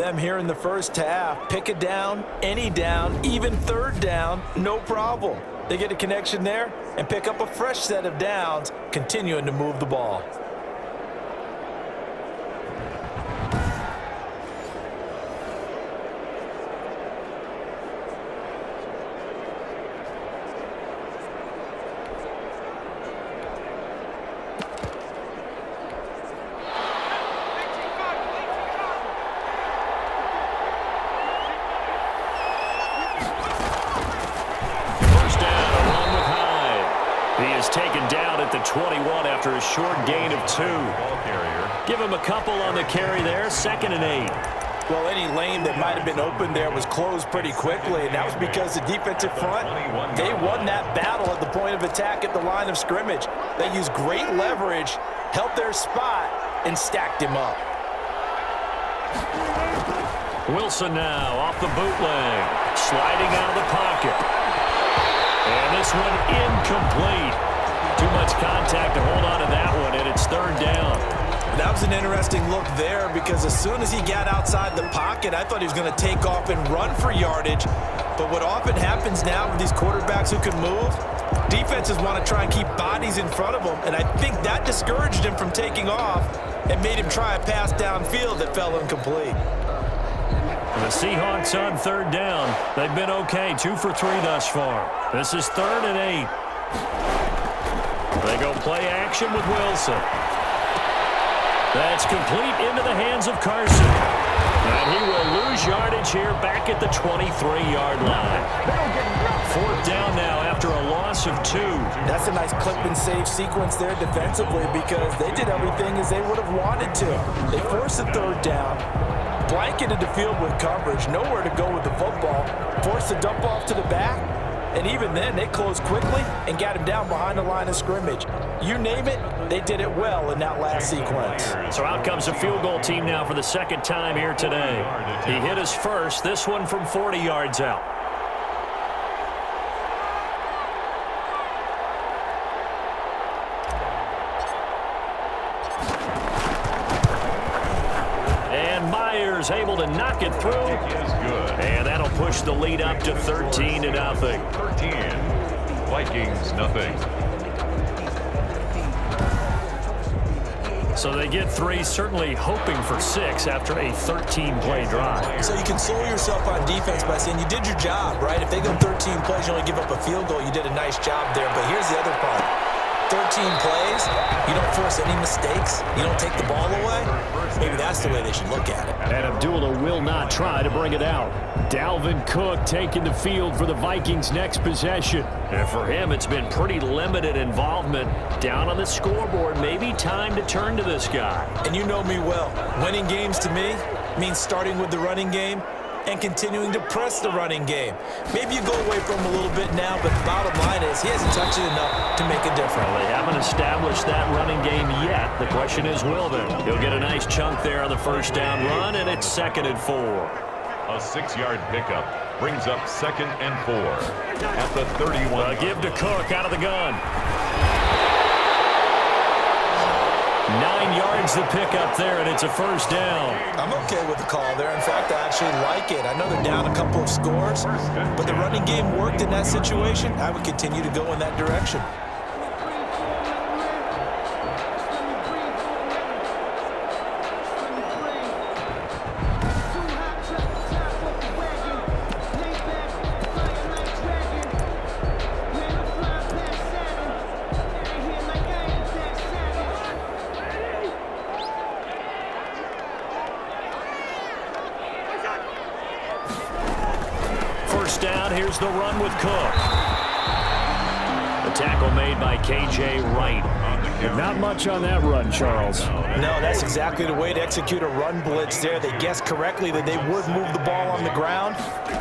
Them here in the first half, pick a down, any down, even third down, no problem. They get a connection there and pick up a fresh set of downs, continuing to move the ball. Taken down at the 21 after a short gain of 2. Give him a couple on the carry there, 2nd and 8. Well, any lane that might have been open there was closed pretty quickly, and that was because the defensive front, they won that battle at the point of attack at the line of scrimmage. They used great leverage, held their spot, and stacked him up. Wilson now off the bootleg, sliding out of the pocket. And this one incomplete. Too much contact to hold on to that one, and it's 3rd down. That was an interesting look there because as soon as he got outside the pocket, I thought he was going to take off and run for yardage. But what often happens now with these quarterbacks who can move, defenses want to try and keep bodies in front of them, and I think that discouraged him from taking off and made him try a pass downfield that fell incomplete. The Seahawks on 3rd down. They've been okay, 2 for 3 thus far. This is 3rd and 8. They go play action with Wilson. That's complete into the hands of Carson. And he will lose yardage here back at the 23-yard line. 4th down now after a loss of 2. That's a nice clip and save sequence there defensively because they did everything as they would have wanted to. They forced the 3rd down, blanketed the field with coverage, nowhere to go with the football, forced the dump off to the back, and even then they closed quickly and got him down behind the line of scrimmage. You name it, they did it well in that last sequence. So out comes the field goal team now for the 2nd time here today. He hit his first, this one from 40 yards out. Able to knock it through, and that'll push the lead up to 13-0. 13, Vikings nothing. So they get 3, certainly hoping for 6 after a 13-play drive. So you console yourself on defense by saying you did your job, right? If they go 13 plays, you only give up a field goal, you did a nice job there. But here's the other part. 13 plays, you don't force any mistakes, you don't take the ball away, maybe that's the way they should look at it. And Abdullah will not try to bring it out. Dalvin Cook taking the field for the Vikings' next possession. And for him, it's been pretty limited involvement. Down on the scoreboard, maybe time to turn to this guy. And you know me well. Winning games to me means starting with the running game and continuing to press the running game. Maybe you go away from him a little bit now, but the bottom line is he hasn't touched it enough to make a difference. Well, they haven't established that running game yet. The question is, will they? He'll get a nice chunk there on the 1st down run, and it's 2nd and 4. A 6-yard pickup brings up 2nd and 4 at the 31. Give to Cook out of the gun. 9 yards the pickup there, and it's a 1st down. I'm okay with the call there. In fact, I actually like it. I know they're down a couple of scores, but the running game worked in that situation. I would continue to go in that direction. Down, here's the run with Cook. The tackle made by K.J. Wright. Not much on that run, Charles. No, that's exactly the way to execute a run blitz there. They guessed correctly that they would move the ball on the ground,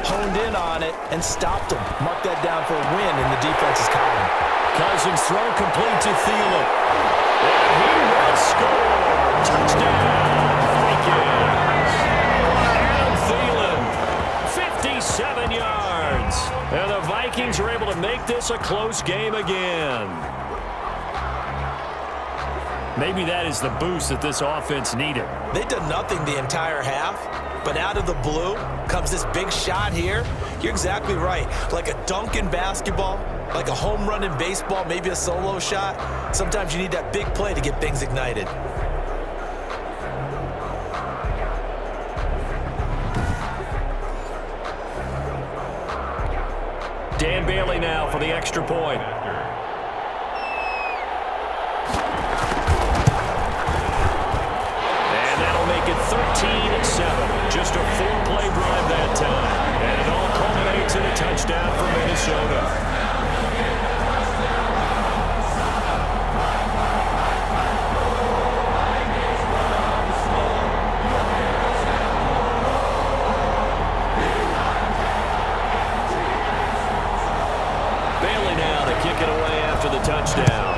honed in on it, and stopped them. Mark that down for a win in the defense's column. Cousins throw complete to Thielen. And he will score. Touchdown, Vikings. Adam Thielen, 57 yards. And the Vikings are able to make this a close game again. Maybe that is the boost that this offense needed. They'd done nothing the entire half. But out of the blue comes this big shot here. You're exactly right. Like a dunk in basketball, like a home run in baseball, maybe a solo shot. Sometimes you need that big play to get things ignited. Dan Bailey now for the extra point. And that'll make it 13-7. Just a 4-play drive that time. And it all culminates in a touchdown for Minnesota. Kick it away after the touchdown.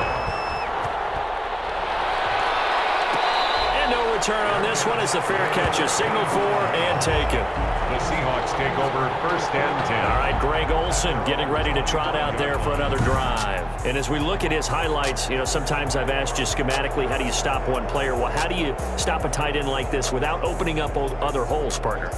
And no return on this one as the fair catch is signaled for and taken. The Seahawks take over 1st and 10. All right, Greg Olsen getting ready to trot out there for another drive. And as we look at his highlights, you know, sometimes I've asked you schematically, how do you stop one player? Well, how do you stop a tight end like this without opening up other holes, partner?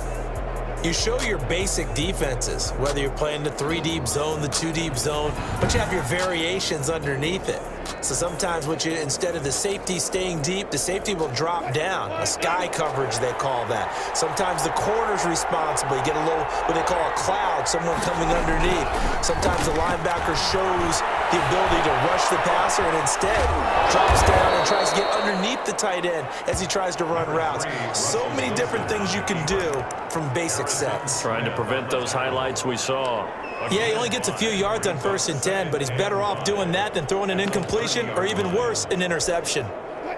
You show your basic defenses, whether you're playing the 3-deep zone, the 2-deep zone, but you have your variations underneath it. So sometimes instead of the safety staying deep, the safety will drop down. A sky coverage, they call that. Sometimes the corner's responsible. You get a little, what they call a cloud, someone coming underneath. Sometimes the linebacker shows the ability to rush the passer and instead drops down and tries to get underneath the tight end as he tries to run routes. So many different things you can do from basic sets. Trying to prevent those highlights we saw. Yeah, he only gets a few yards on 1st and 10, but he's better off doing that than throwing an incompletion or even worse, an interception.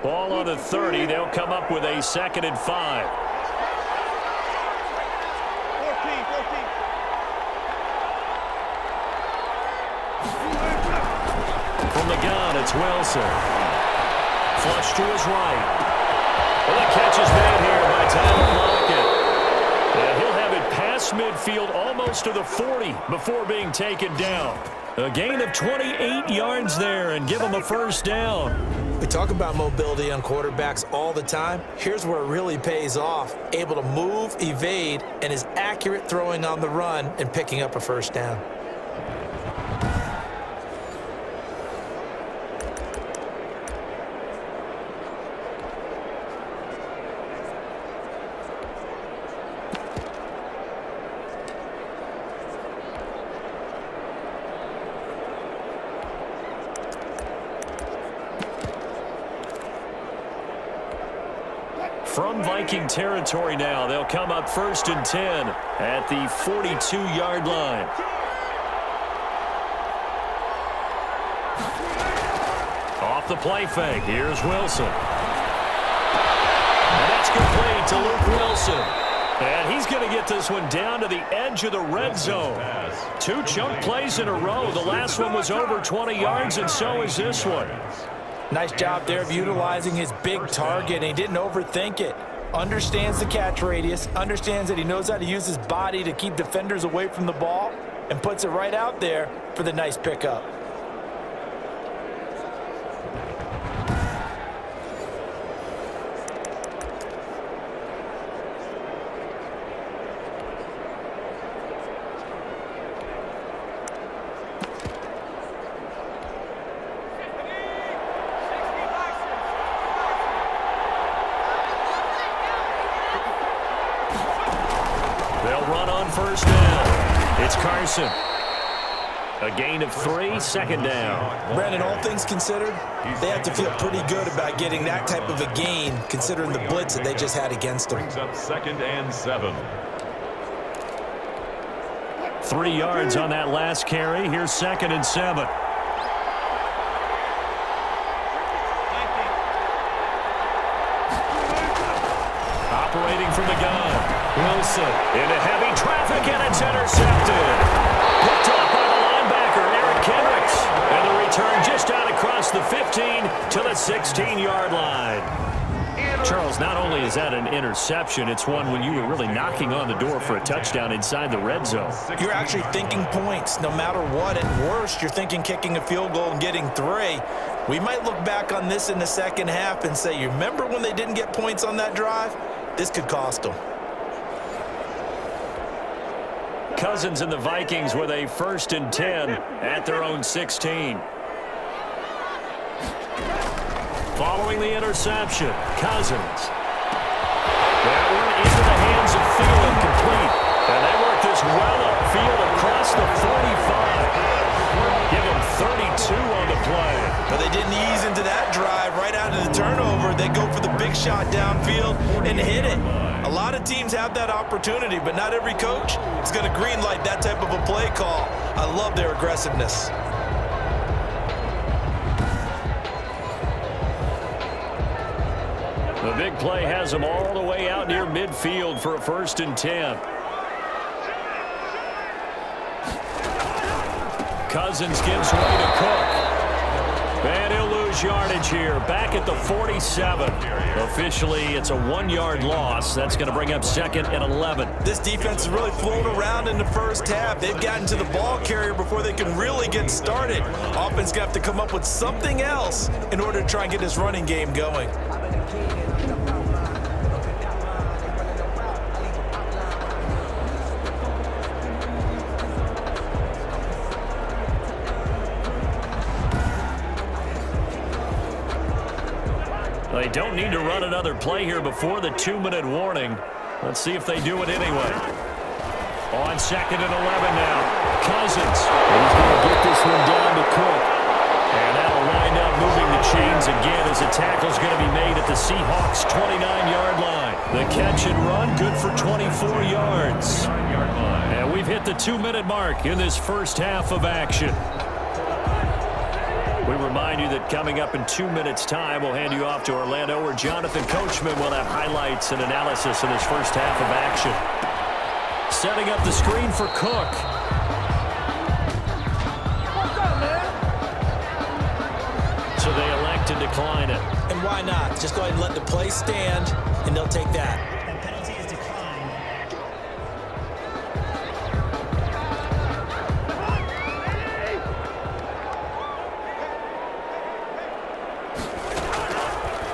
Ball on the 30. They'll come up with a 2nd and 5. From the gun, it's Wilson. Flush to his right. Well, the catch is made here by Tyler Lockett. And he'll have it past midfield almost to the 40 before being taken down. A gain of 28 yards there and give him a 1st down. We talk about mobility on quarterbacks all the time. Here's where it really pays off. Able to move, evade, and is accurate throwing on the run and picking up a 1st down. From Viking territory now, they'll come up 1st and 10 at the 42-yard line. Off the play fake, here's Wilson. And that's complete to Luke Wilson. And he's going to get this one down to the edge of the red zone. 2 chunk plays in a row. The last one was over 20 yards, and so is this one. Nice job there of utilizing his big target, and he didn't overthink it. Understands the catch radius, understands that he knows how to use his body to keep defenders away from the ball, and puts it right out there for the nice pickup. They'll run on 1st down. It's Carson. A gain of 3, 2nd down. Brandon, all things considered, they have to feel pretty good about getting that type of a gain, considering the blitz that they just had against them. Brings up 2nd and 7. 3 yards on that last carry. Here's 2nd and 7. Operating from the gun. Wilson into heavy traffic, and it's intercepted. Picked off by the linebacker, Eric Kendricks. And the return just out across the 15 to the 16-yard line. Charles, not only is that an interception, it's one when you were really knocking on the door for a touchdown inside the red zone. You're actually thinking points no matter what. At worst, you're thinking kicking a field goal and getting 3. We might look back on this in the second half and say, you remember when they didn't get points on that drive? This could cost them. Cousins and the Vikings with a 1st and 10 at their own 16. Following the interception, Cousins. That one into the hands of Thielen, complete. And they work this well upfield across the 45. Give them 32 on the play. But they didn't ease into that drive right out of the turnover. They go for the big shot downfield and hit it. A lot of teams have that opportunity, but not every coach is going to greenlight that type of a play call. I love their aggressiveness. The big play has them all the way out near midfield for a 1st and 10. Cousins gives way to Cook. And he'll lose yardage here. Back at the 47. Officially, it's a 1-yard loss. That's going to bring up 2nd and 11. This defense has really flown around in the first half. They've gotten to the ball carrier before they can really get started. Offense going to have to come up with something else in order to try and get this running game going. They don't need to run another play here before the 2-minute warning. Let's see if they do it anyway. On 2nd and 11 now. Cousins. He's going to get this one down to Cook. And that'll wind up moving the chains again as the tackle's going to be made at the Seahawks' 29-yard line. The catch and run, good for 24 yards. And we've hit the 2-minute mark in this first half of action. We remind you that coming up in 2 minutes' time, we'll hand you off to Orlando, where Jonathan Coachman will have highlights and analysis in his first half of action. Setting up the screen for Cook. So they elect to decline it. And why not? Just go ahead and let the play stand, and they'll take that.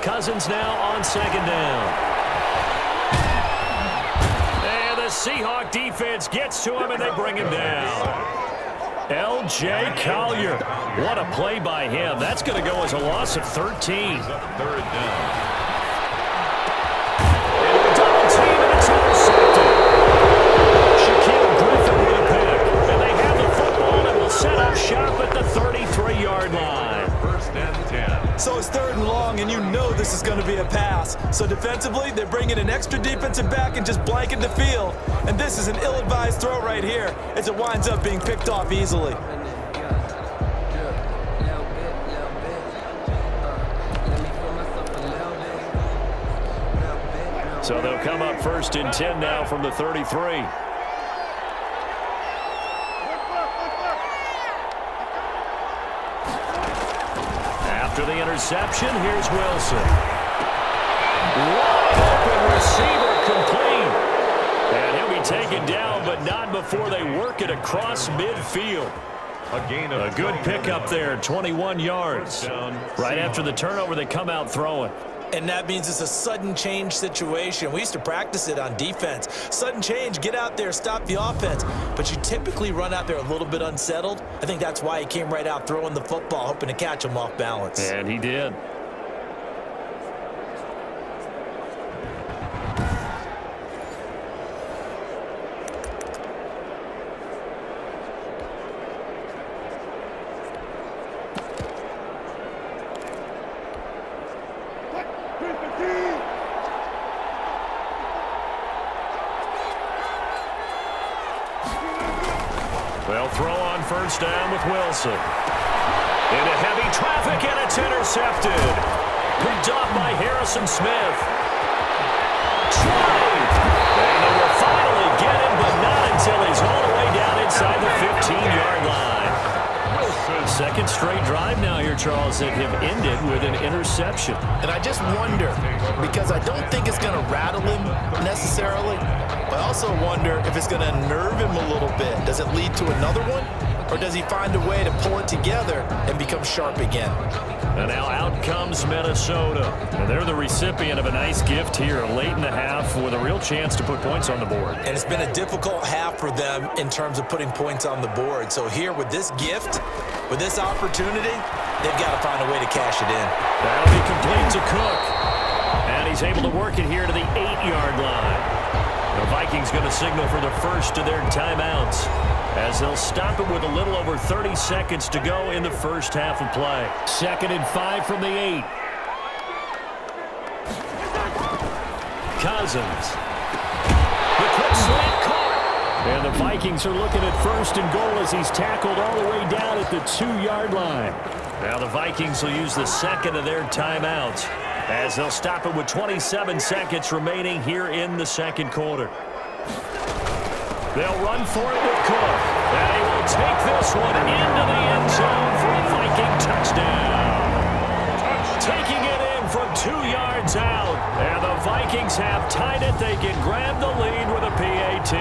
Cousins now on 2nd down. And the Seahawk defense gets to him, and they bring him down. L.J. Collier. What a play by him. That's going to go as a loss of 13. 3rd down. And a double team, and it's intercepted. Shaquille Griffin with a pick. And they have the football and will set up shop at the 33-yard line. 1st and 10. So it's 3rd and long, and you know this is going to be a pass. So defensively, they're bringing an extra defensive back and just blanket the field. And this is an ill-advised throw right here as it winds up being picked off easily. So they'll come up 1st and 10 now from the 33. After the interception, here's Wilson. Wide open receiver, complete. And he'll be taken down, but not before they work it across midfield. A good pickup there, 21 yards. Right after the turnover, they come out throwing. And that means it's a sudden change situation. We used to practice it on defense. Sudden change, get out there, stop the offense. But you typically run out there a little bit unsettled. I think that's why he came right out throwing the football, hoping to catch him off balance. And he did. They'll throw on 1st down with Wilson. Into heavy traffic, and it's intercepted. Picked off by Harrison Smith. Try. And they will finally get him, but not until he's all the way down inside the 15-yard line. Second straight drive now here, Charles, that have ended with an interception. And I just wonder, because I don't think it's going to rattle him necessarily, but I also wonder if it's going to nerve him a little bit. Does it lead to another one? Or does he find a way to pull it together and become sharp again? And now out comes Minnesota. And they're the recipient of a nice gift here late in the half with a real chance to put points on the board. And it's been a difficult half for them in terms of putting points on the board. So here with this gift, with this opportunity, they've got to find a way to cash it in. That'll be complete to Cook. And he's able to work it here to the 8-yard line. The Vikings going to signal for the first of their timeouts as they'll stop it with a little over 30 seconds to go in the first half of play. 2nd and 5 from the 8. Cousins. The quick slant caught. And the Vikings are looking at 1st and goal as he's tackled all the way down at the 2-yard line. Now the Vikings will use the second of their timeouts as they'll stop it with 27 seconds remaining here in the second quarter. They'll run for it with Cook. And he will take this one into the end zone for a Viking touchdown. Taking it in from 2 yards out. And the Vikings have tied it. They can grab the lead with a PAT.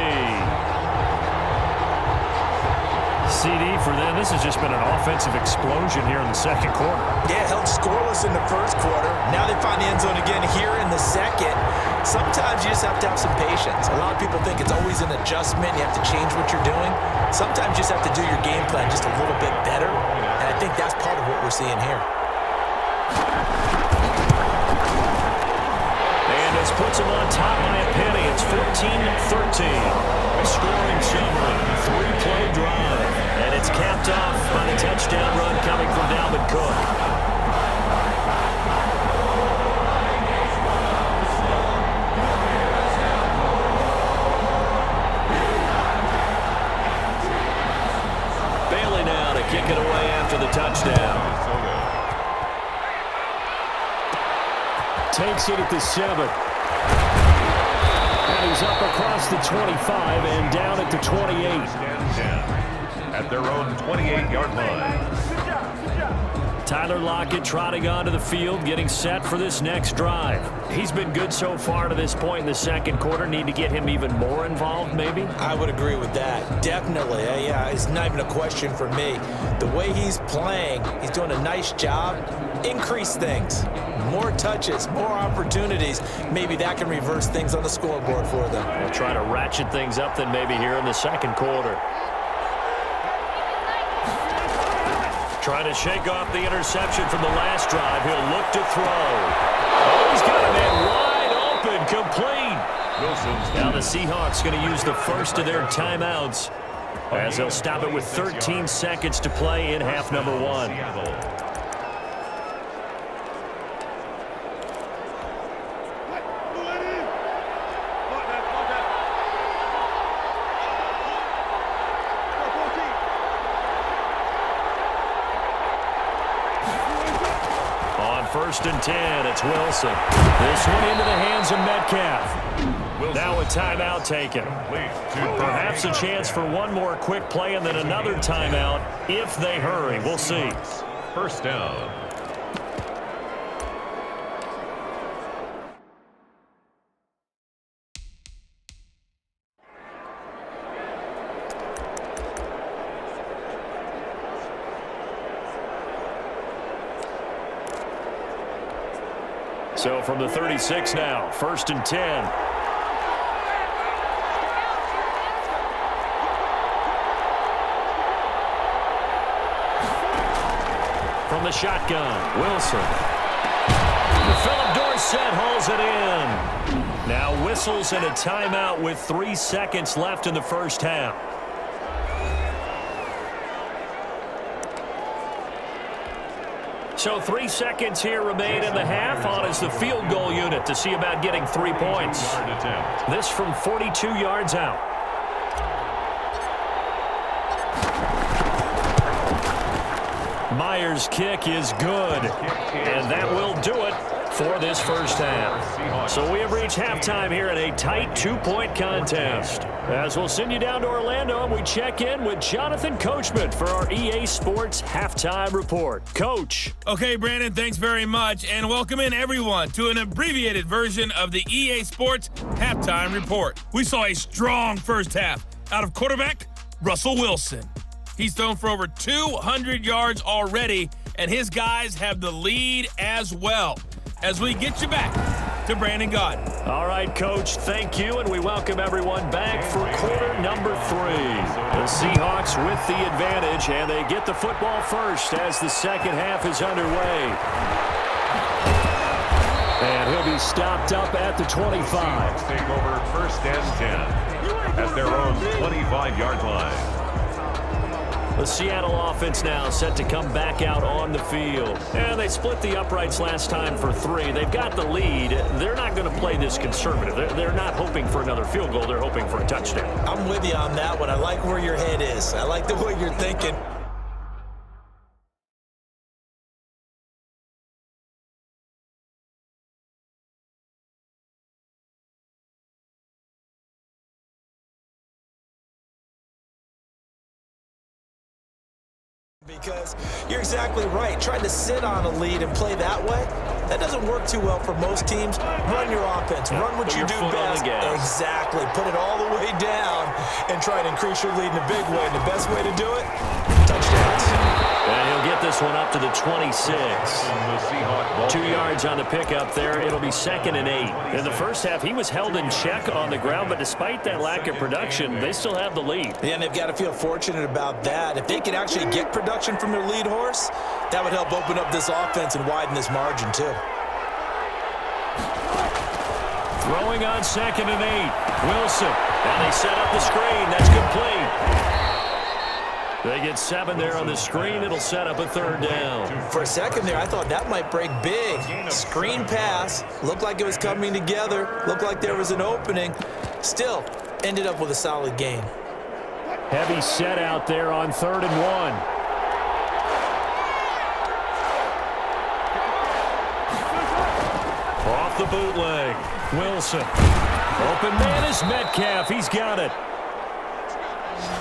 CD for them. This has just been an offensive explosion here in the second quarter. Yeah, held scoreless in the first quarter. Now they find the end zone again here in the second. Sometimes you just have to have some patience. A lot of people think it's always an adjustment. You have to change what you're doing. Sometimes you just have to do your game plan just a little bit better. And I think that's part of what we're seeing here. And this puts them on top by a penny. It's 14-13. A scoring summary. 3-play drive. And it's capped off by the touchdown run coming from Dalvin Cook. Bailey now to kick it away after the touchdown. Takes it at the 7. And he's up across the 25 and down at the 28. At their own 28-yard line. Tyler Lockett trotting onto the field, getting set for this next drive. He's been good so far to this point in the second quarter. Need to get him even more involved, maybe? I would agree with that. Definitely. Yeah, it's not even a question for me. The way he's playing, he's doing a nice job. Increase things. More touches, more opportunities. Maybe that can reverse things on the scoreboard for them. They'll try to ratchet things up then maybe here in the second quarter. Trying to shake off the interception from the last drive. He'll look to throw. Oh, he's got a man wide open, complete. Now the Seahawks going to use the first of their timeouts as they'll stop it with 13 seconds to play in half number 1. First and 10, it's Wilson. This one into the hands of Metcalf. Now a timeout taken. Perhaps a chance for one more quick play and then another timeout if they hurry. We'll see. First down. So from the 36 now, first and 10. From the shotgun, Wilson. Philip Dorsett holds it in. Now whistles and a timeout with 3 seconds left in the first half. So 3 seconds here remain in the half. On is the field goal unit to see about getting 3 points. This from 42 yards out. Myers' kick is good. And that will do it for this first half. So we have reached halftime here in a tight 2-point contest. As we'll send you down to Orlando and we check in with Jonathan Coachman for our EA Sports Halftime Report. Coach. Okay, Brandon, thanks very much. And welcome in, everyone, to an abbreviated version of the EA Sports Halftime Report. We saw a strong first half out of quarterback Russell Wilson. He's thrown for over 200 yards already and his guys have the lead as well. As we get you back to Brandon Gaudin. All right, Coach, thank you, and we welcome everyone back for quarter number 3. The Seahawks with the advantage, and they get the football first as the second half is underway. And he'll be stopped up at the 25. Seahawks take over first and 10 at their own 25-yard line. The Seattle offense now set to come back out on the field. And they split the uprights last time for 3. They've got the lead. They're not going to play this conservative. They're not hoping for another field goal. They're hoping for a touchdown. I'm with you on that one. I like where your head is. I like the way you're thinking. Because you're exactly right. Trying to sit on a lead and play that way, that doesn't work too well for most teams. Run your offense. Run what you do best. Exactly. Put it all the way down and try to increase your lead in a big way. And the best way to do it, touchdowns. And he'll get this one up to the 26. 2 yards on the pickup there. It'll be 2nd and 8. In the first half, he was held in check on the ground, but despite that lack of production, they still have the lead. Yeah, and they've got to feel fortunate about that. If they could actually get production from their lead horse, that would help open up this offense and widen this margin too. Throwing on 2nd and 8. Wilson. And they set up the screen. That's complete. They get 7 there on the screen. It'll set up a 3rd down. For a second there, I thought that might break big. Screen pass. Looked like it was coming together. Looked like there was an opening. Still, ended up with a solid gain. Heavy set out there on 3rd and 1. Off the bootleg. Wilson. Open man is Metcalf. He's got it.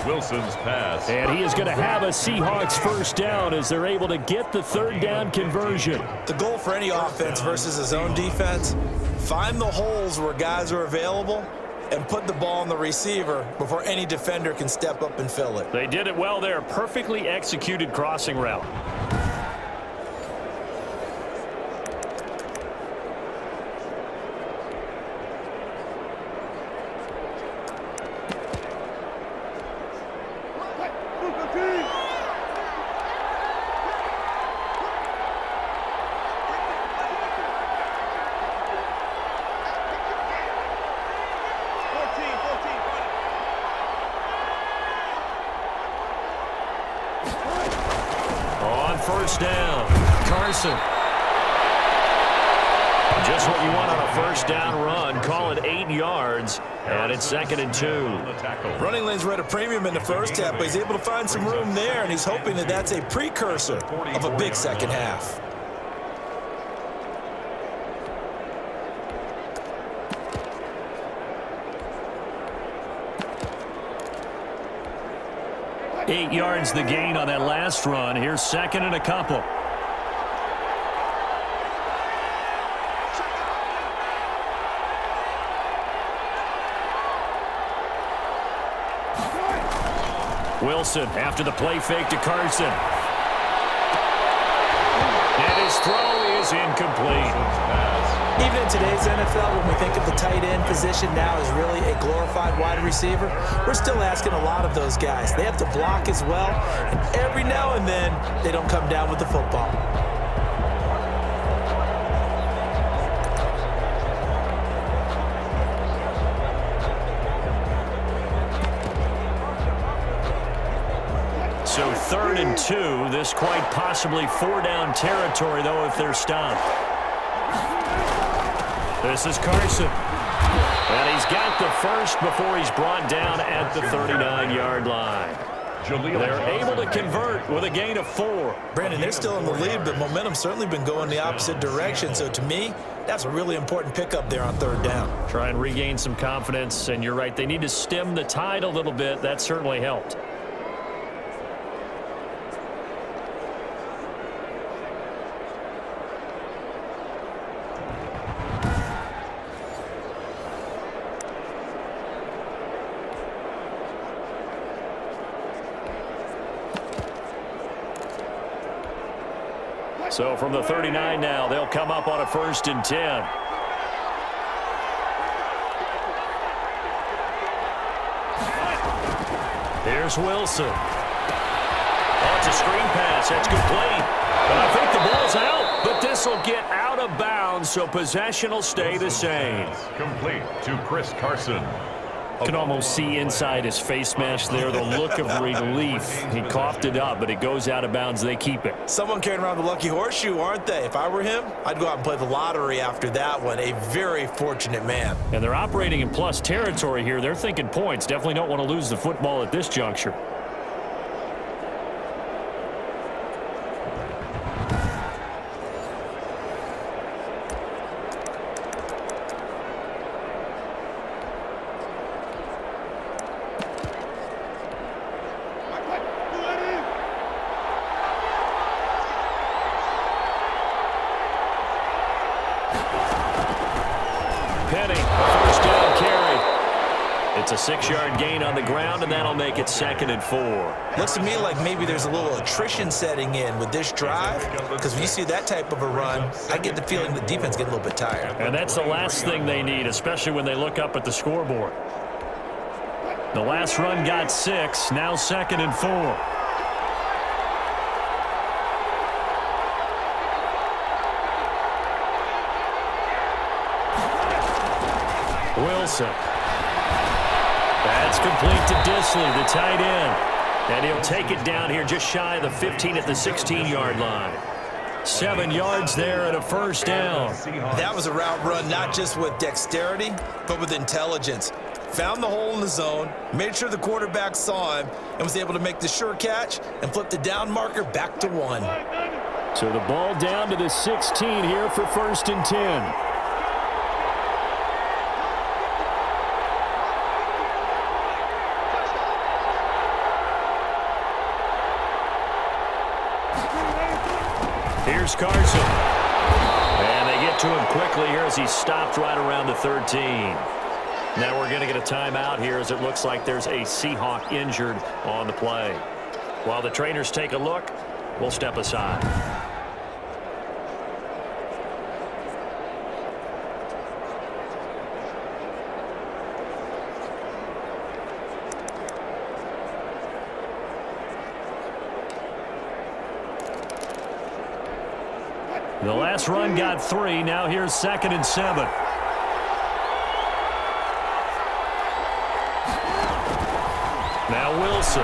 Wilson's pass. And he is going to have a Seahawks first down as they're able to get the 3rd down conversion. The goal for any offense versus his own defense, find the holes where guys are available and put the ball on the receiver before any defender can step up and fill it. They did it well there. Perfectly executed crossing route. First down. Carson. Just what you want on a first down run. Call it 8 yards. And it's 2nd and 2. Running lanes were at a premium in the first half, but he's able to find some room there, and he's hoping that that's a precursor of a big second half. Eight yards the gain on that last run. Here's 2nd and a couple. Wilson after the play fake to Carson. And his throw is incomplete. Even in today's NFL, when we think of the tight end position now as really a glorified wide receiver, we're still asking a lot of those guys. They have to block as well, and every now and then, they don't come down with the football. So 3rd and 2, this quite possibly 4-down territory, though, if they're stopped. This is Carson. And he's got the first before he's brought down at the 39-yard line. They're able to convert with a gain of 4. Brandon, they're still in the lead, but momentum's certainly been going the opposite direction. So to me, that's a really important pickup there on 3rd down. Try and regain some confidence, and you're right, they need to stem the tide a little bit. That certainly helped. So from the 39 now, they'll come up on a 1st and 10. Here's Wilson. Oh, it's a screen pass. That's complete. But I think the ball's out. But this will get out of bounds, so possession will stay the same. Complete to Chris Carson. You can almost see inside his face mask there the look of relief. He coughed it up, but it goes out of bounds. They keep it. Someone carrying around the lucky horseshoe, aren't they? If I were him, I'd go out and play the lottery after that one. A very fortunate man. And they're operating in plus territory here. They're thinking points. Definitely don't want to lose the football at this juncture. It's a 6-yard gain on the ground, and that'll make it 2nd and 4. Looks to me like maybe there's a little attrition setting in with this drive, because when you see that type of a run, I get the feeling the defense get a little bit tired. And that's the last thing they need, especially when they look up at the scoreboard. The last run got 6, now 2nd and 4. Wilson. That's complete to Disley, the tight end. And he'll take it down here just shy of the 15 at the 16-yard line. 7 yards there and a 1st down. That was a route run not just with dexterity, but with intelligence. Found the hole in the zone, made sure the quarterback saw him, and was able to make the sure catch and flip the down marker back to 1. So the ball down to the 16 here for 1st and 10. Here's Carson. And they get to him quickly here as he stopped right around the 13. Now we're going to get a timeout here as it looks like there's a Seahawk injured on the play. While the trainers take a look, we'll step aside. The last run got 3. Now here's 2nd and 7. Now Wilson.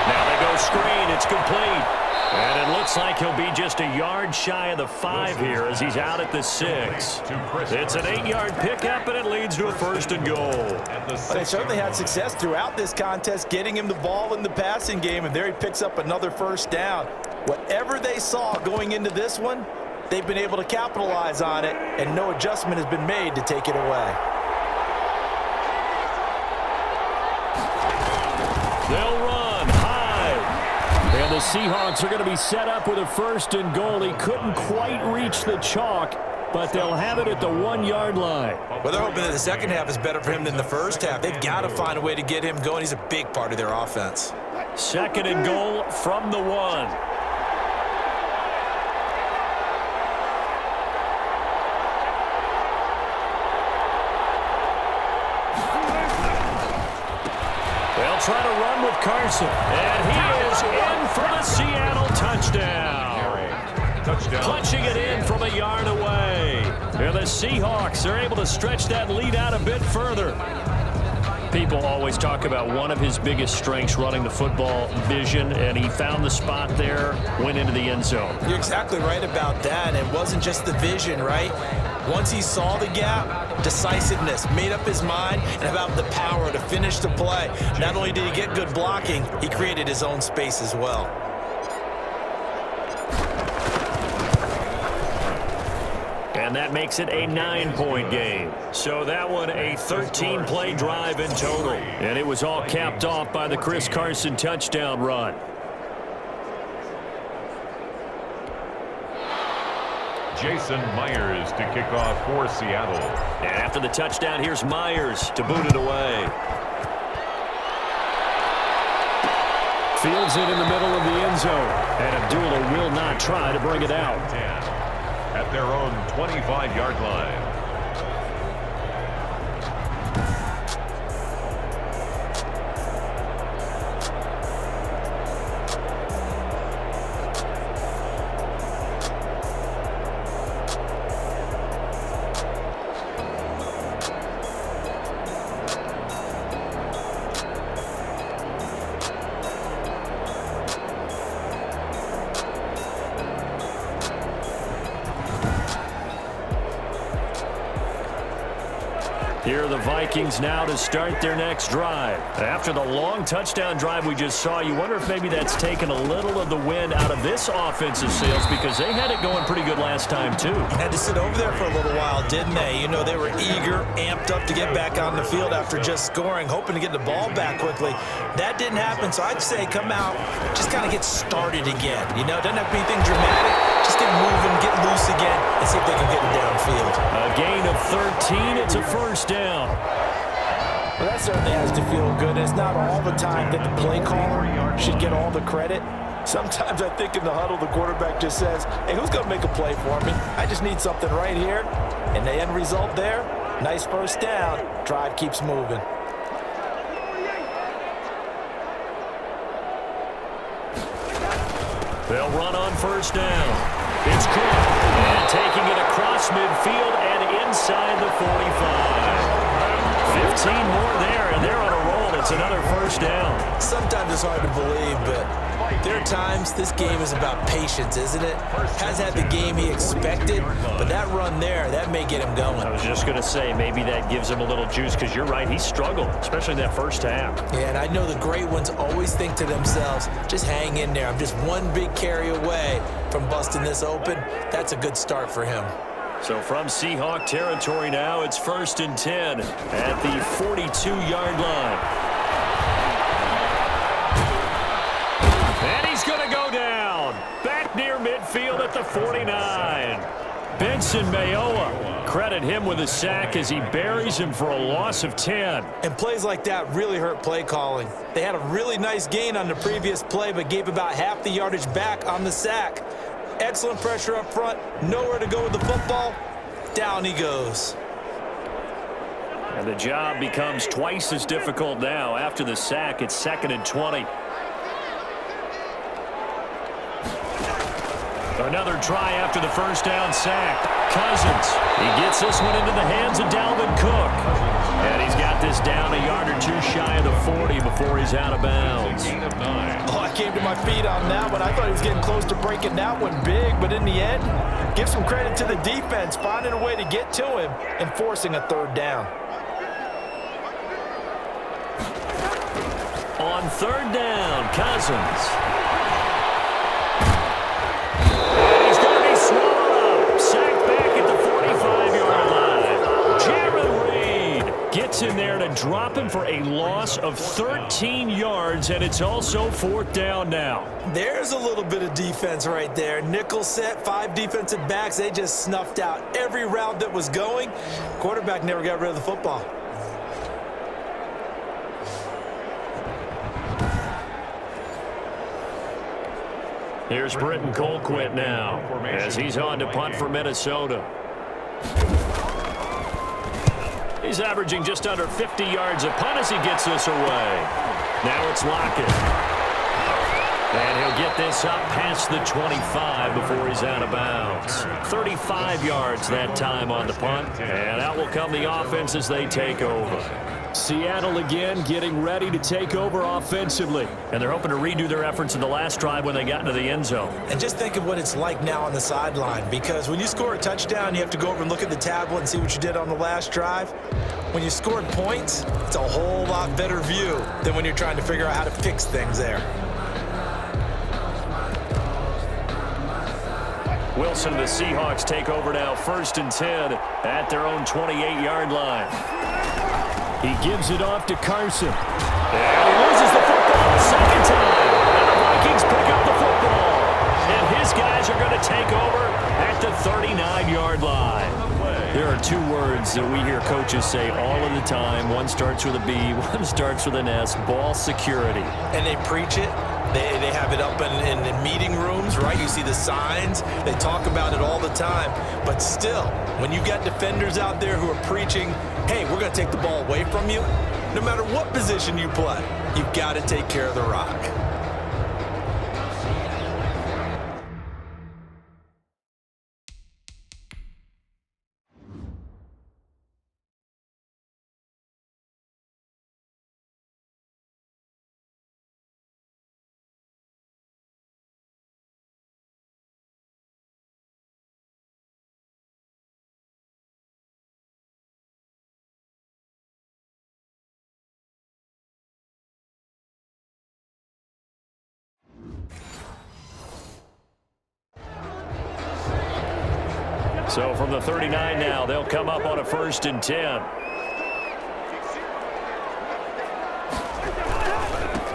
Now they go screen. It's complete. And it looks like he'll be just a yard shy of the 5 here as he's out at the 6. It's an 8-yard pickup, and it leads to a 1st and goal. They certainly had success throughout this contest, getting him the ball in the passing game, and there he picks up another 1st down. Whatever they saw going into this one, they've been able to capitalize on it, and no adjustment has been made to take it away. They'll run high. And the Seahawks are going to be set up with a 1st and goal. He couldn't quite reach the chalk, but they'll have it at the 1-yard line. Well, they're hoping that the second half is better for him than the first half. They've got to find a way to get him going. He's a big part of their offense. 2nd and goal from the 1. They'll try to run with Carson. And he is in for the Seattle touchdown. Punching it in from a yard away. And the Seahawks are able to stretch that lead out a bit further. People always talk about one of his biggest strengths running the football, vision, and he found the spot there, went into the end zone. You're exactly right about that. It wasn't just the vision, right? Once he saw the gap, decisiveness, made up his mind, and about the power to finish the play. Not only did he get good blocking, he created his own space as well. And that makes it a 9-point game. So that one a 13-play drive in total. And it was all capped off by the Chris Carson touchdown run. Jason Myers to kick off for Seattle. And after the touchdown, here's Myers to boot it away. Fields it in the middle of the end zone. And Abdullah will not try to bring it out. 10 at their own 25-yard line. Here are the Vikings now to start their next drive. After the long touchdown drive we just saw, you wonder if maybe that's taken a little of the wind out of this offensive sails because they had it going pretty good last time too. Had to sit over there for a little while, didn't they? You know, they were eager, amped up to get back on the field after just scoring, hoping to get the ball back quickly. That didn't happen, so I'd say come out, just kind of get started again. You know, it doesn't have to be anything dramatic. Just get moving, get loose again, and see if they can get it downfield. A gain of 13. It's a first down. Well, that certainly has to feel good. It's not all the time that the play caller should get all the credit. Sometimes I think in the huddle, the quarterback just says, hey, who's going to make a play for me? I just need something right here. And the end result there, nice first down. Drive keeps moving. They'll run on first down. It's Cook. And taking it across midfield and inside the 45. 15 more there, and they're on a roll. It's another first down. Sometimes it's hard to believe, but there are times this game is about patience, isn't it? Has had the game he expected, but that run there, that may get him going. I was just going to say, maybe that gives him a little juice because you're right, he struggled, especially in that first half. Yeah, and I know the great ones always think to themselves, just hang in there. I'm just one big carry away from busting this open. That's a good start for him. So from Seahawk territory now, it's 1st and 10 at the 42-yard line. And he's going to go down. Back near midfield at the 49. Benson Mayowa, credit him with a sack as he buries him for a loss of 10. And plays like that really hurt play calling. They had a really nice gain on the previous play, but gave about half the yardage back on the sack. Excellent pressure up front, nowhere to go with the football. Down he goes. And the job becomes twice as difficult now. After the sack, it's 2nd and 20. Another try after the first down sack. Cousins, he gets this one into the hands of Dalvin Cook. And he's got this down a yard or two shy of the 40 before he's out of bounds. Oh, I came to my feet on that one. I thought he was getting close to breaking that one big, but in the end, give some credit to the defense, finding a way to get to him and forcing a third down. On third down, Cousins. Sacked back at the 45-yard line. Jared Reed gets in there to drop him for a loss of 13 yards, and it's also 4th down now. There's a little bit of defense right there. Nickel set, 5 defensive backs. They just snuffed out every route that was going. Quarterback never got rid of the football. Here's Britton Colquitt now as he's on to punt for Minnesota. He's averaging just under 50 yards a punt as he gets this away. Now it's Lockett. And he'll get this up past the 25 before he's out of bounds. 35 yards that time on the punt. And out will come the offense as they take over. Seattle again getting ready to take over offensively. And they're hoping to redo their efforts in the last drive when they got into the end zone. And just think of what it's like now on the sideline, because when you score a touchdown, you have to go over and look at the tablet and see what you did on the last drive. When you scored points, it's a whole lot better view than when you're trying to figure out how to fix things there. Wilson, the Seahawks take over now, 1st and 10 at their own 28-yard line. He gives it off to Carson. And he loses the football the second time. And the Vikings pick up the football. And his guys are going to take over at the 39-yard line. There are 2 words that we hear coaches say all of the time. One starts with a B, one starts with an S. Ball security. And they preach it, They have it up in meeting rooms, right? You see the signs. They talk about it all the time. But still, when you got defenders out there who are preaching, hey, we're going to take the ball away from you, no matter what position you play, you've got to take care of the rock. So from the 39 now, they'll come up on a 1st and 10.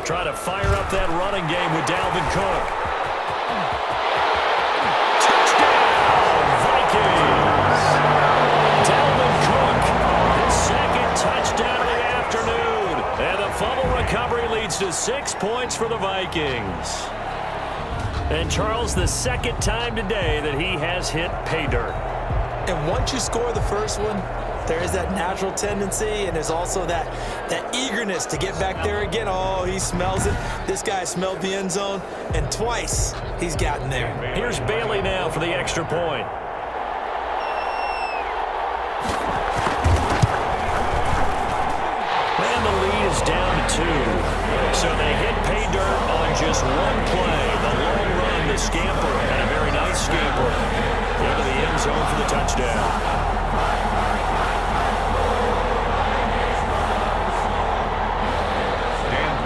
Try to fire up that running game with Dalvin Cook. Touchdown, Vikings! Dalvin Cook, his 2nd touchdown of the afternoon. And the fumble recovery leads to 6 points for the Vikings. And Charles, the 2nd time today that he has hit pay dirt. And once you score the first one, there is that natural tendency, and there's also that eagerness to get back there again. Oh, he smells it. This guy smelled the end zone, and twice he's gotten there. Here's Bailey now for the extra point. And the lead is down to 2. So they hit pay dirt on just one play. The long run, the scamper, and a very nice scamper into the end zone for the touchdown.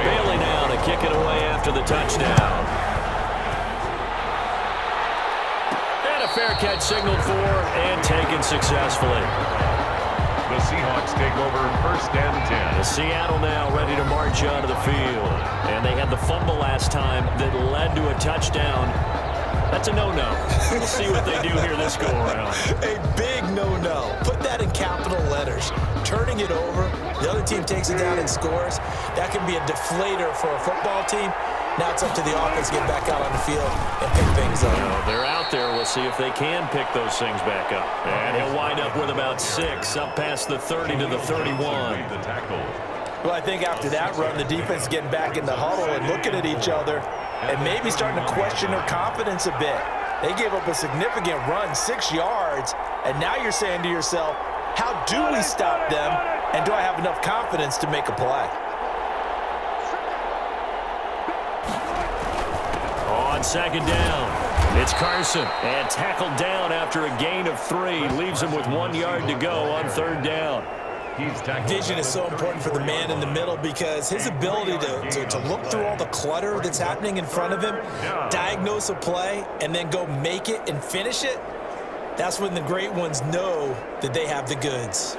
Bailey now to kick it away after the touchdown. And a fair catch signaled for and taken successfully. The Seahawks take over 1st and 10. The Seattle now ready to march onto the field. And they had the fumble last time that led to a touchdown. That's a no-no. We'll see what they do here this go-around. A big no-no. Put that in capital letters. Turning it over, the other team takes it down and scores. That can be a deflator for a football team. Now it's up to the offense to get back out on the field and pick things up. They're out there. We'll see if they can pick those things back up. And he'll wind up with about 6 up past the 30 to the 31. The tackle. Well, I think after that run, the defense is getting back in the huddle and looking at each other and maybe starting to question their confidence a bit. They gave up a significant run, 6 yards, and now you're saying to yourself, how do we stop them, and do I have enough confidence to make a play? On 2nd down, it's Carson, and tackled down after a gain of 3. Leaves him with 1 yard to go on 3rd down. Vision is so important for the man in the middle because his ability to look through all the clutter that's happening in front of him, diagnose a play, and then go make it and finish it, that's when the great ones know that they have the goods.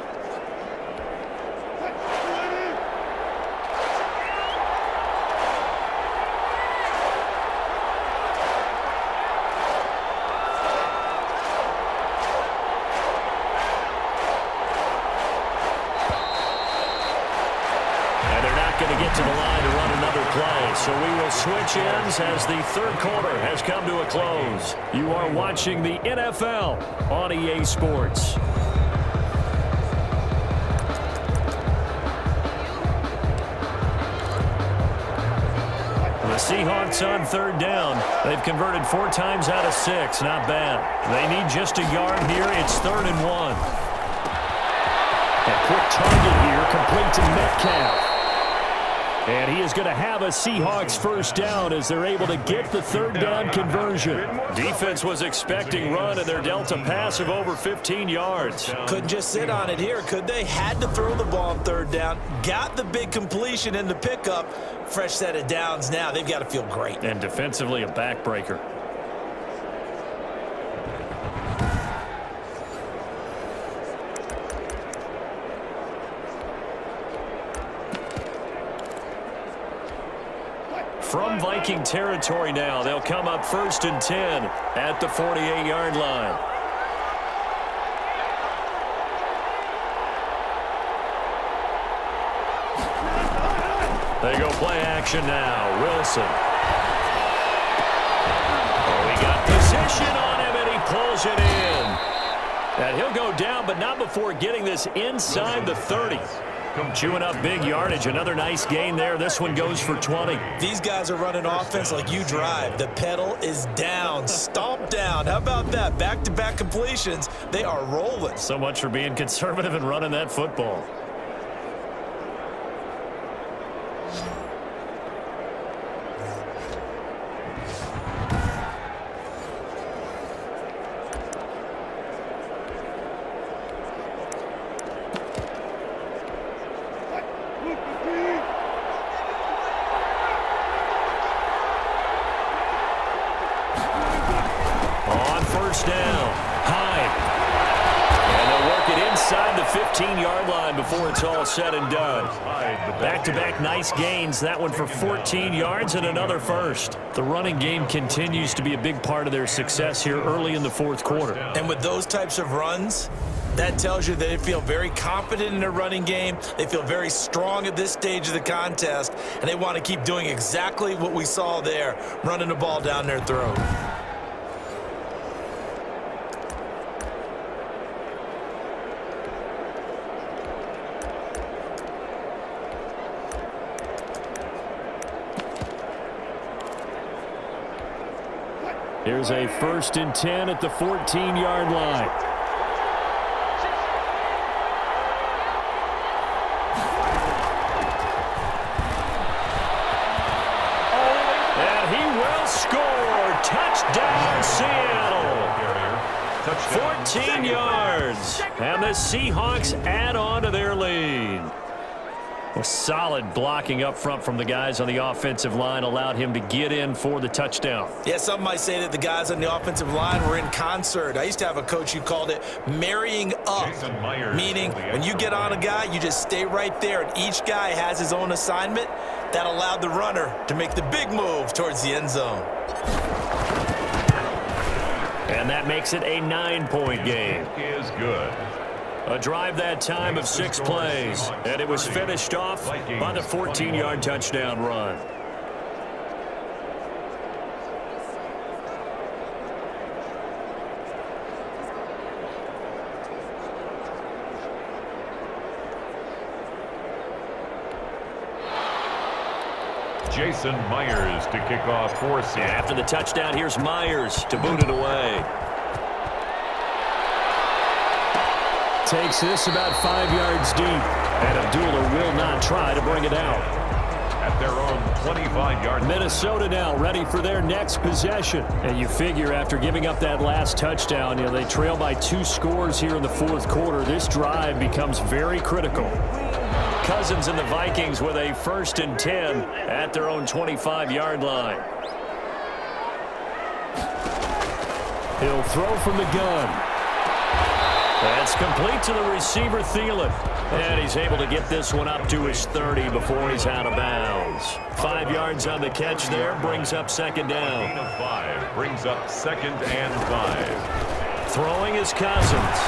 To the line to run another play. So we will switch ends as the 3rd quarter has come to a close. You are watching the NFL on EA Sports. The Seahawks on 3rd down. They've converted 4 times out of 6. Not bad. They need just a yard here. It's 3rd and 1. A quick target here, complete to Metcalf. And he is going to have a Seahawks 1st down as they're able to get the 3rd down conversion. Defense was expecting run, and they're dealt a pass of over 15 yards. Couldn't just sit on it here, could they? Had to throw the ball on 3rd down. Got the big completion in the pickup. Fresh set of downs now. They've got to feel great. And defensively, a backbreaker. From Viking territory now, they'll come up 1st and 10 at the 48-yard line. They go play action now. Wilson Protection on him, and he pulls it in. And he'll go down, but not before getting this inside the 30. Chewing up big yardage. Another nice gain there. This one goes for 20. These guys are running offense like you drive. The pedal is down, stomp down. How about that? Back-to-back completions. They are rolling. So much for being conservative and running that football. Down. Hyde. And they'll work it inside the 15-yard line before it's all said and done. Back-to-back nice gains. That one for 14 yards and another first. The running game continues to be a big part of their success here early in the fourth quarter. And with those types of runs, that tells you that they feel very confident in their running game. They feel very strong at this stage of the contest, and they want to keep doing exactly what we saw there, running the ball down their throat. Here's a 1st and 10 at the 14-yard line. And he will score. Touchdown, Seattle. 14 yards. And the Seahawks add on to their lead. A solid blocking up front from the guys on the offensive line allowed him to get in for the touchdown. Yeah, some might say that the guys on the offensive line were in concert. I used to have a coach who called it marrying up, meaning when you get on a guy, you just stay right there, and each guy has his own assignment. That allowed the runner to make the big move towards the end zone. And that makes it a 9-point game. Is good. A drive that time of 6 plays, and it was finished off by the 14-yard touchdown run. Jason Myers to kick off for Seattle. After the touchdown, here's Myers to boot it away. Takes this about 5 yards deep, and Abdullah will not try to bring it out. At their own 25-yard line. Minnesota now ready for their next possession. And you figure after giving up that last touchdown, they trail by 2 scores here in the fourth quarter. This drive becomes very critical. Cousins and the Vikings with a 1st and 10 at their own 25-yard line. He'll throw from the gun. That's complete to the receiver, Thielen. And he's able to get this one up to his 30 before he's out of bounds. 5 yards on the catch there, brings up 2nd down. Gain of 5 brings up 2nd and 5. Throwing is Cousins.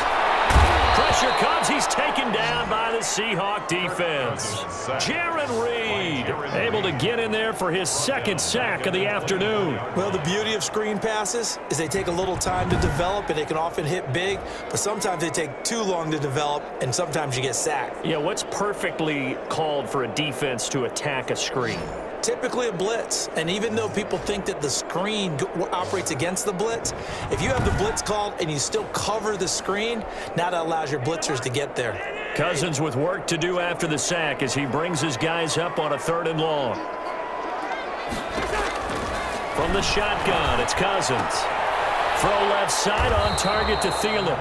Pressure comes. He's taken down by the Seahawk defense. Jaron Reed able to get in there for his 2nd sack of the afternoon. Well, the beauty of screen passes is they take a little time to develop, and they can often hit big, but sometimes they take too long to develop, and sometimes you get sacked. Yeah, what's perfectly called for a defense to attack a screen? Typically a blitz, and even though people think that the screen operates against the blitz, if you have the blitz called and you still cover the screen, now that allows your blitzers to get there. Cousins with work to do after the sack as he brings his guys up on a 3rd and long. From the shotgun, it's Cousins. Throw left side on target to Thielen.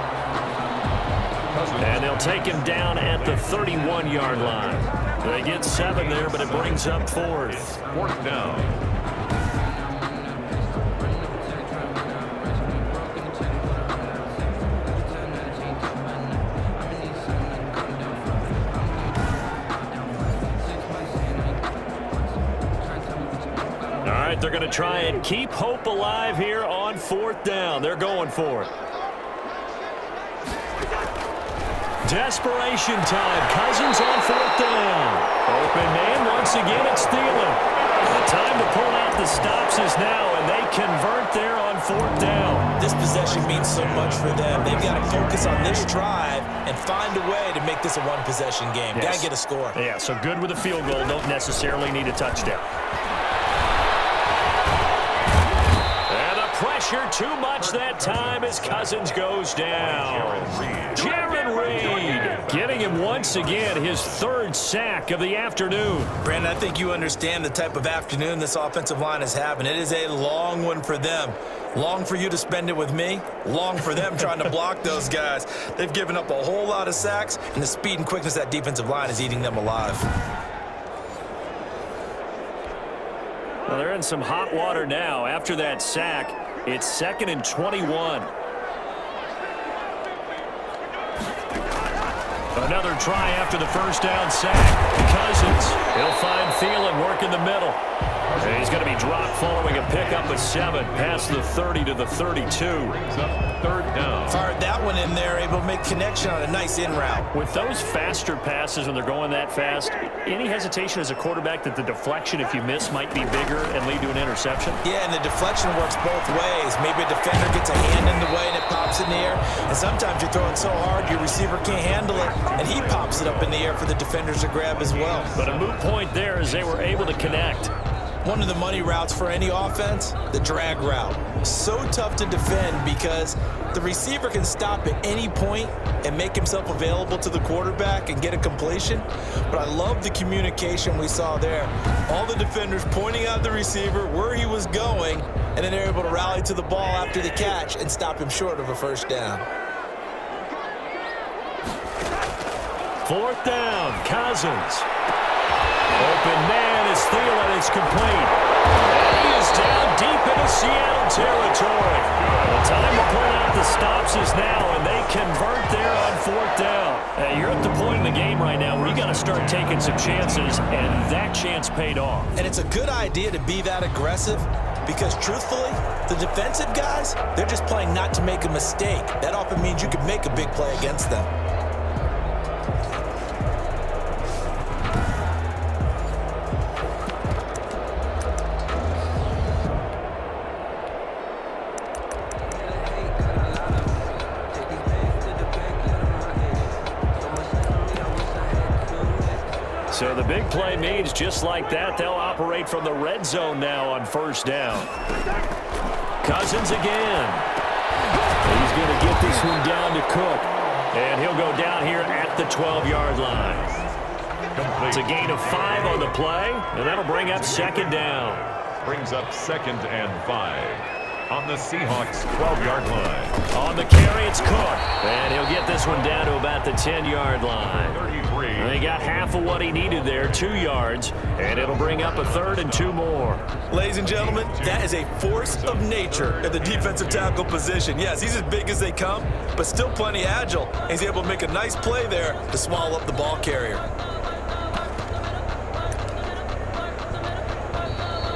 And they'll take him down at the 31-yard line. They get 7 there, but it brings up 4th. 4th down. All right, they're going to try and keep hope alive here on 4th down. They're going for it. Desperation time. Cousins on 4th down. Open man once again. It's Thielen. A time to pull out the stops is now, and they convert there on 4th down. This possession means so much for them. They've got to focus on this drive and find a way to make this a one-possession game. Yes. Got to get a score. Yeah, so good with a field goal. Don't necessarily need a touchdown. And the pressure too much that time as Cousins goes down. Jaron Reed getting him once again his 3rd sack of the afternoon. Brandon, I think you understand the type of afternoon this offensive line is having. It is a long one for them. Long for you to spend it with me. Long for them trying to block those guys. They've given up a whole lot of sacks, and the speed and quickness of that defensive line is eating them alive. Well, they're in some hot water now. After that sack, it's 2nd and 21. Another try after the 1st down sack. Cousins, he'll find Thielen working the middle. And he's going to be dropped following a pickup of 7 past the 30 to the 32. Brings up 3rd down. Fired that one in there, able to make connection on a nice in route. With those faster passes when they're going that fast, any hesitation as a quarterback that the deflection, if you miss, might be bigger and lead to an interception? Yeah, and the deflection works both ways. Maybe a defender gets a hand in the way and it pops in the air. And sometimes you're throwing so hard your receiver can't handle it, and he pops it up in the air for the defenders to grab as well. But a moot point there as they were able to connect. One of the money routes for any offense, the drag route. So tough to defend because the receiver can stop at any point and make himself available to the quarterback and get a completion. But I love the communication we saw there. All the defenders pointing out the receiver where he was going, and then they're able to rally to the ball after the catch and stop him short of a 1st down. 4th down, Cousins. Open man is Thielen. It's complete. And he is down deep into Seattle territory. The time to pull out the stops is now, and they convert there on 4th down. You're at the point in the game right now where you got to start taking some chances, and that chance paid off. And it's a good idea to be that aggressive because, truthfully, the defensive guys, they're just playing not to make a mistake. That often means you can make a big play against them. So the big play means just like that, they'll operate from the red zone now on 1st down. Cousins again. He's going to get this one down to Cook. And he'll go down here at the 12-yard line. It's a gain of 5 on the play, and that'll bring up 2nd down. Brings up 2nd and 5 on the Seahawks 12-yard line. On the carry, it's Cook. And he'll get this one down to about the 10-yard line. 33. And he got half of what he needed there, 2 yards, and it'll bring up a 3rd and 2 more. Ladies and gentlemen, that is a force of nature at the defensive tackle position. Yes, he's as big as they come, but still plenty agile. He's able to make a nice play there to swallow up the ball carrier.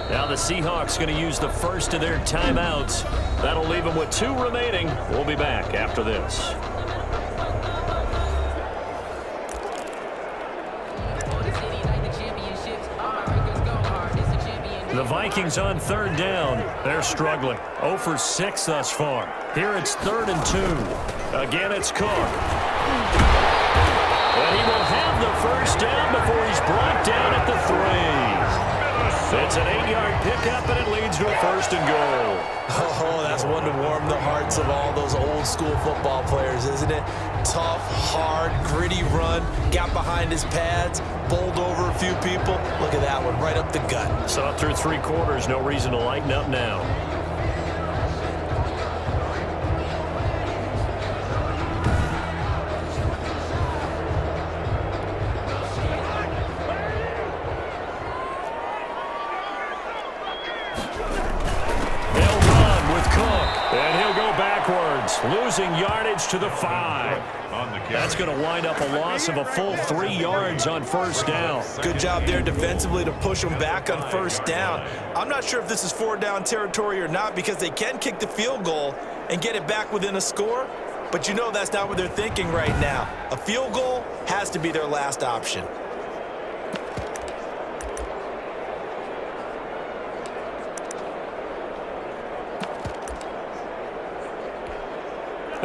Now the Seahawks going to use the first of their timeouts. That'll leave them with 2 remaining. We'll be back after this. The Vikings on 3rd down. They're struggling. 0 for 6 thus far. Here it's 3rd and 2. Again, it's Cook. And he will have the 1st down before he's brought down at the 3. It's an 8-yard pickup, and it leads to a 1st and goal. Oh, that's one to warm the hearts of all those old school football players, isn't it? Tough, hard, gritty run, got behind his pads, bowled over a few people. Look at that one, right up the gut. Saw it through 3 quarters, no reason to lighten up now. Losing yardage to the 5. That's going to wind up a loss of a full 3 yards on 1st down. Good job there defensively to push them back on 1st down. I'm not sure if this is 4-down territory or not because they can kick the field goal and get it back within a score, but you know that's not what they're thinking right now. A field goal has to be their last option.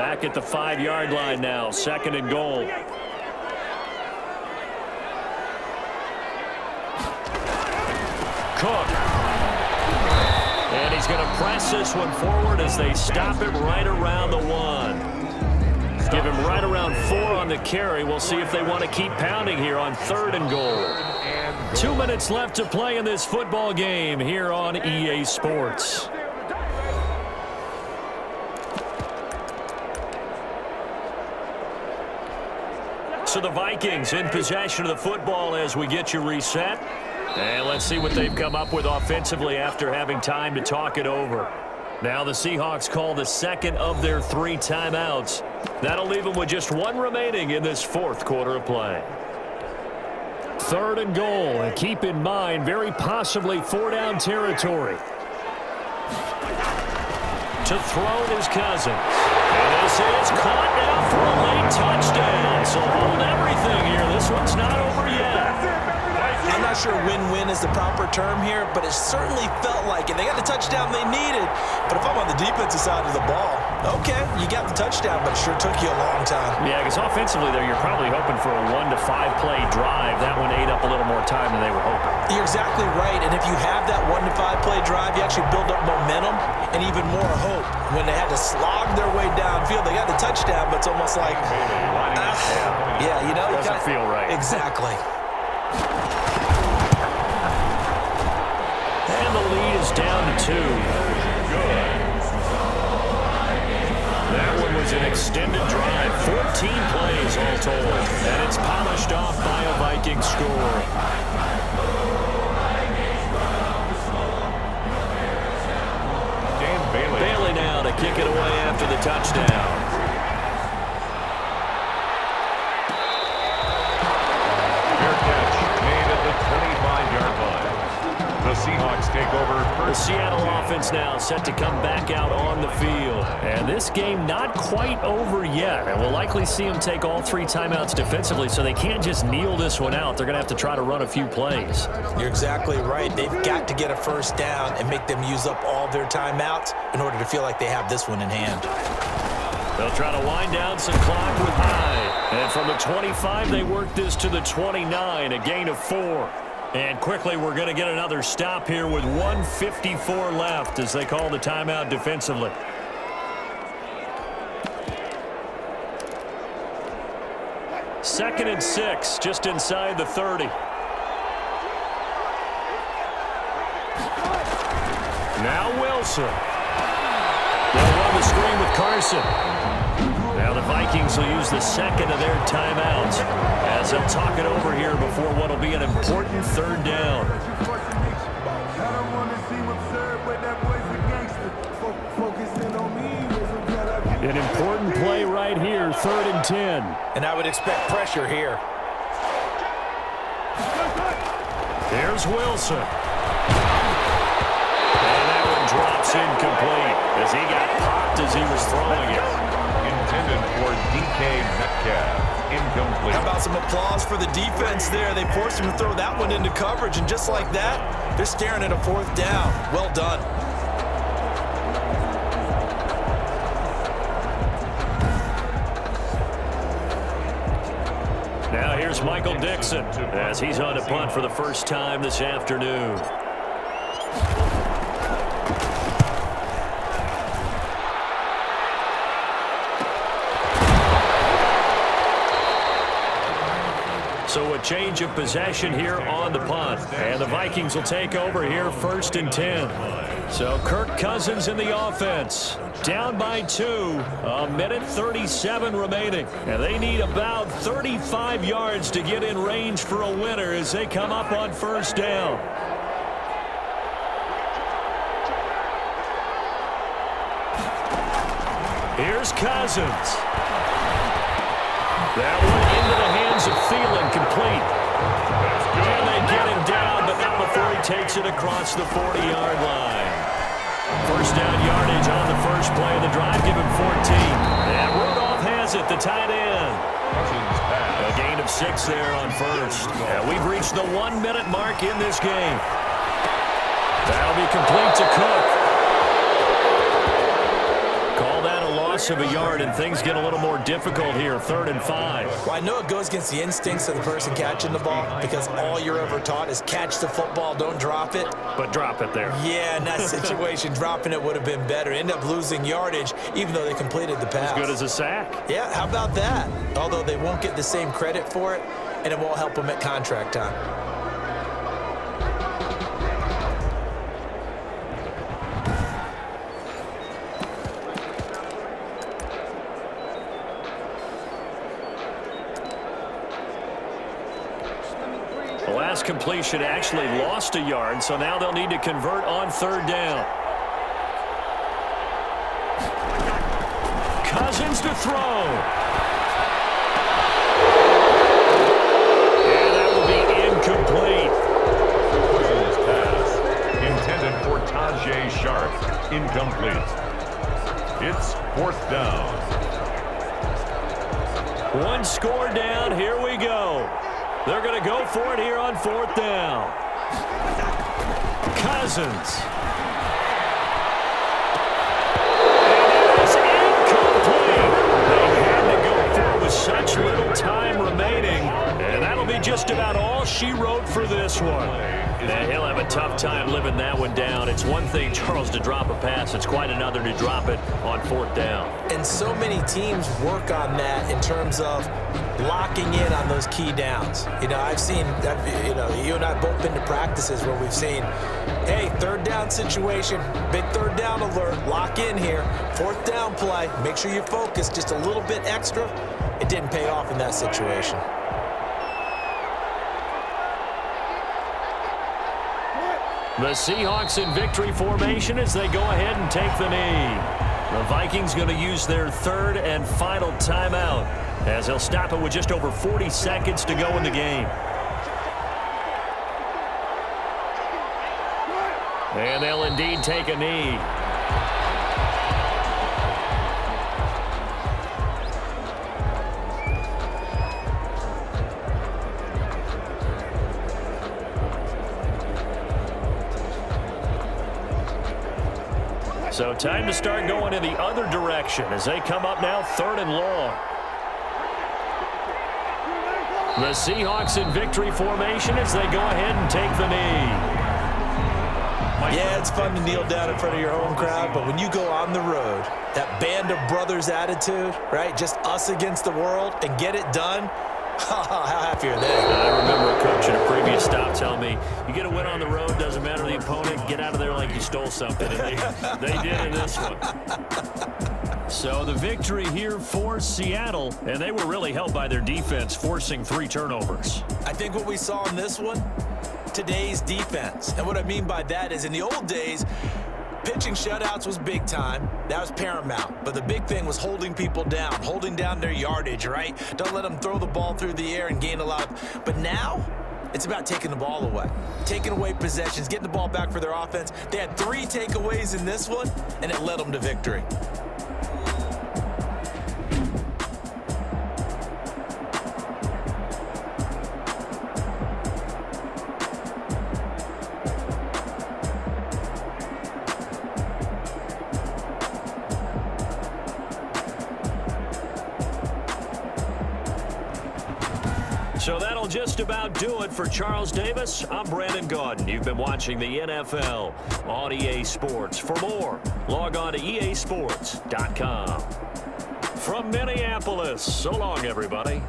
Back at the 5-yard line now, 2nd and goal. Cook. And he's going to press this one forward as they stop him right around the 1. Give him right around 4 on the carry. We'll see if they want to keep pounding here on 3rd and goal. 2 minutes left to play in this football game here on EA Sports. So the Vikings in possession of the football as we get you reset. And let's see what they've come up with offensively after having time to talk it over. Now the Seahawks call the 2nd of their 3 timeouts. That'll leave them with just 1 remaining in this 4th quarter of play. 3rd and goal, and keep in mind, very possibly 4-down territory. To throw is Cousins. And this is caught now for a late touchdown. So hold everything here. This one's not over yet. I'm not sure win-win is the proper term here, but it certainly felt like it. They got the touchdown they needed, but if I'm on the defensive side of the ball, okay, you got the touchdown, but it sure took you a long time. Yeah, because offensively there, you're probably hoping for a 1 to 5 play drive. That one ate up a little more time than they were hoping. You're exactly right, and if you have that 1 to 5 play drive, you actually build up momentum and even more hope. When they had to slog their way downfield, they got the touchdown, but it's almost like, yeah, you know, doesn't feel right. Exactly. And the lead is down to 2. That one was an extended drive. 14 plays all told. And it's polished off by a Viking score. Bailey now to kick it away after the touchdown. Fair catch made at the 25-yard line. The Seahawks take over The first. Seattle offense now set to come back out on the field. And this game not quite over yet. And we'll likely see them take all 3 timeouts defensively, so they can't just kneel this one out. They're going to have to try to run a few plays. You're exactly right. They've got to get a 1st down and make them use up all their timeouts in order to feel like they have this one in hand. They'll try to wind down some clock with Hyde. And from the 25, they work this to the 29, a gain of 4. And quickly, we're going to get another stop here with 1:54 left as they call the timeout defensively. Second and 6, just inside the 30. Now Wilson. They'll run the screen with Carson. Now the Vikings will use the 2nd of their timeouts as they'll talk it over here before what will be an important 3rd down. An important play right here, 3rd and 10. And I would expect pressure here. Here's Wilson. And that one drops incomplete as he got popped as he was throwing it. Intended for DK Metcalf. Incomplete. How about some applause for the defense there? They forced him to throw that one into coverage, and just like that, they're staring at a 4th down. Well done. Now here's Michael Dixon as he's on to punt for the first time this afternoon. So a change of possession here on the punt. And the Vikings will take over here 1st and 10. So Kirk Cousins in the offense. Down by 2. A minute 37 remaining. And they need about 35 yards to get in range for a winner as they come up on 1st down. Here's Cousins. That one into the hands of Thielen, complete. And they get him down, but not before he takes it across the 40-yard line. 1st down yardage on the first play of the drive, give him 14. And Rudolph has it, the tight end. A gain of 6 there on 1st. And we've reached the 1-minute mark in this game. That'll be complete to Cook. Call that a loss loss of a yard, and things get a little more difficult here, 3rd and 5. Well, I know it goes against the instincts of the person catching the ball because all you're ever taught is catch the football, don't drop it. But drop it there. Yeah, in that situation, dropping it would have been better. End up losing yardage, even though they completed the pass. As good as a sack. Yeah, how about that? Although they won't get the same credit for it, and it won't help them at contract time. The last completion actually lost a yard, so now they'll need to convert on 3rd down. Cousins to throw. And that will be incomplete. Cousins pass. Intended for Tajay Sharp. Incomplete. It's 4th down. One score down. Here we go. They're going to go for it here on 4th down. Cousins. And it is incomplete. They had to go for it with such little time remaining. And that'll be just about all she wrote for this one. And he'll have a tough time living that one down. It's one thing, Charles, to drop a pass. It's quite another to drop it on 4th down. And so many teams work on that in terms of locking in on those key downs. You know, I've seen, you and I have both been to practices where we've seen, hey, 3rd down situation, big 3rd down alert, lock in here, 4th down play, make sure you focus just a little bit extra. It didn't pay off in that situation. The Seahawks in victory formation as they go ahead and take the knee. The Vikings going to use their 3rd and final timeout as they'll stop it with just over 40 seconds to go in the game. And they'll indeed take a knee. So time to start going in the other direction as they come up now 3rd and long. The Seahawks in victory formation as they go ahead and take the knee. Yeah, it's fun to kneel down in front of your home crowd, but when you go on the road, that band of brothers attitude, right, just us against the world, and get it done, how happy are they? I remember a coach at a previous stop telling me, you get a win on the road, doesn't matter the opponent, get out of there like you stole something. And they did in this one. So the victory here for Seattle, and they were really helped by their defense, forcing 3 turnovers. I think what we saw in this one, today's defense. And what I mean by that is in the old days, pitching shutouts was big time. That was paramount. But the big thing was holding people down, holding down their yardage, right? Don't let them throw the ball through the air and gain a lot. But now, it's about taking the ball away. Taking away possessions, getting the ball back for their offense. They had 3 takeaways in this one, and it led them to victory. So that'll just about do it for Charles Davis. I'm Brandon Gaudin. You've been watching the NFL on EA Sports. For more, log on to easports.com. From Minneapolis, so long, everybody.